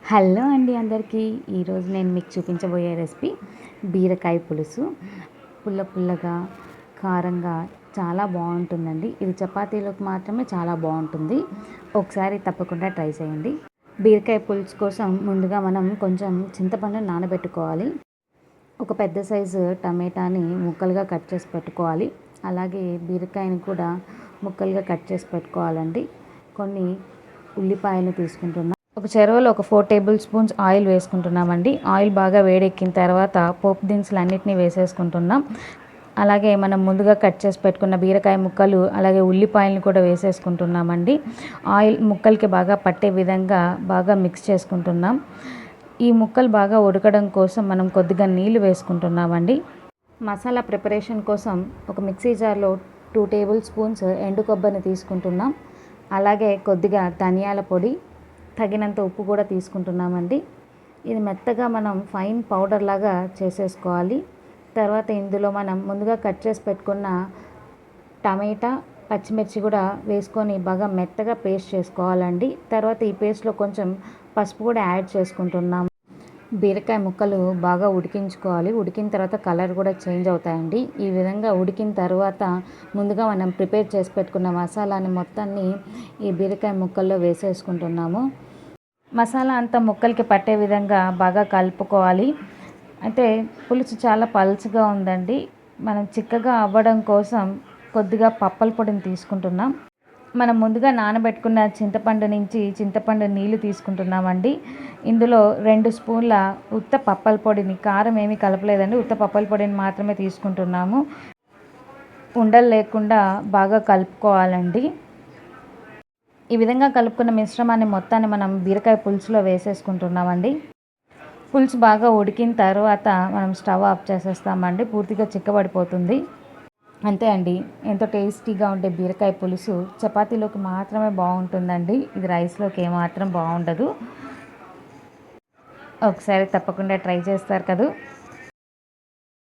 Hello అండి అందరికీ. ఈరోజు నేను మీకు చూపించబోయే రెసిపీ బీరకాయ పులుసు. పుల్ల పుల్లగా కారంగా చాలా బాగుంటుందండి. ఇది చపాతీలోకి మాత్రమే చాలా బాగుంటుంది. ఒకసారి తప్పకుండా ట్రై చేయండి. బీరకాయ పులుసు కోసం ముందుగా మనం కొంచెం చింతపండు నానబెట్టుకోవాలి. ఒక పెద్ద సైజు టమాటాని ముక్కలుగా కట్ చేసి పెట్టుకోవాలి. అలాగే బీరకాయని కూడా ముక్కలుగా కట్ చేసి పెట్టుకోవాలండి. కొన్ని ఉల్లిపాయలు తీసుకుంటున్నాం. ఒక చెరువులో ఒక 4 టేబుల్ స్పూన్స్ ఆయిల్ వేసుకుంటున్నామండి. ఆయిల్ బాగా వేడెక్కిన తర్వాత పోపు దినుసులు అన్నిటినీ వేసేసుకుంటున్నాం. అలాగే మనం ముందుగా కట్ చేసి పెట్టుకున్న బీరకాయ ముక్కలు అలాగే ఉల్లిపాయలను కూడా వేసేసుకుంటున్నామండి. ఆయిల్ ముక్కలకి బాగా పట్టే విధంగా బాగా మిక్స్ చేసుకుంటున్నాం. ఈ ముక్కలు బాగా ఉడకడం కోసం మనం కొద్దిగా నీళ్లు వేసుకుంటున్నామండి. మసాలా ప్రిపరేషన్ కోసం ఒక మిక్సీ జార్లో 2 టేబుల్ స్పూన్స్ ఎండు కొబ్బరిని తీసుకుంటున్నాం. అలాగే కొద్దిగా ధనియాల పొడి, తగినంత ఉప్పు కూడా తీసుకుంటున్నామండి. ఇది మెత్తగా మనం ఫైన్ పౌడర్ లాగా చేసేసుకోవాలి. తర్వాత ఇందులో మనం ముందుగా కట్ చేసి పెట్టుకున్న టమాటా, పచ్చిమిర్చి కూడా వేసుకొని బాగా మెత్తగా పేస్ట్ చేసుకోవాలండి. తర్వాత ఈ పేస్ట్లో కొంచెం పసుపు కూడా యాడ్ చేసుకుంటున్నాం. బీరకాయ ముక్కలు బాగా ఉడికించుకోవాలి. ఉడికిన తర్వాత కలర్ కూడా చేంజ్ అవుతాయండి. ఈ విధంగా ఉడికిన తర్వాత ముందుగా మనం ప్రిపేర్ చేసి పెట్టుకున్న మసాలాని మొత్తాన్ని ఈ బీరకాయ ముక్కల్లో వేసేసుకుంటున్నాము. మసాలా అంతా ముక్కలకి పట్టే విధంగా బాగా కలుపుకోవాలి. అయితే పులుసు చాలా పలుచగా ఉందండి. మనం చిక్కగా అవ్వడం కోసం కొద్దిగా పప్పల పొడిని తీసుకుంటున్నాం. మనం ముందుగా నానబెట్టుకున్న చింతపండు నీళ్లు తీసుకుంటున్నామండి. ఇందులో 2 స్పూన్ల ఉత్త పప్పల పొడిని, కారం ఏమీ కలపలేదండి, ఉత్త పప్పల పొడిని మాత్రమే తీసుకుంటున్నాము. ఉండలు లేకుండా బాగా కలుపుకోవాలండి. ఈ విధంగా కలుపుకున్న మిశ్రమాన్ని మొత్తాన్ని మనం బీరకాయ పులుసులో వేసేసుకుంటున్నామండి. పులుసు బాగా ఉడికిన తర్వాత మనం స్టవ్ ఆఫ్ చేసేస్తామండి. పూర్తిగా చిక్కబడిపోతుంది. అంతే అండి. ఎంతో టేస్టీగా ఉండే బీరకాయ పులుసు చపాతీలోకి మాత్రమే బాగుంటుందండి. ఇది రైస్లోకి ఏమాత్రం బాగుండదు. ఒకసారి తప్పకుండా ట్రై చేస్తారు కదా.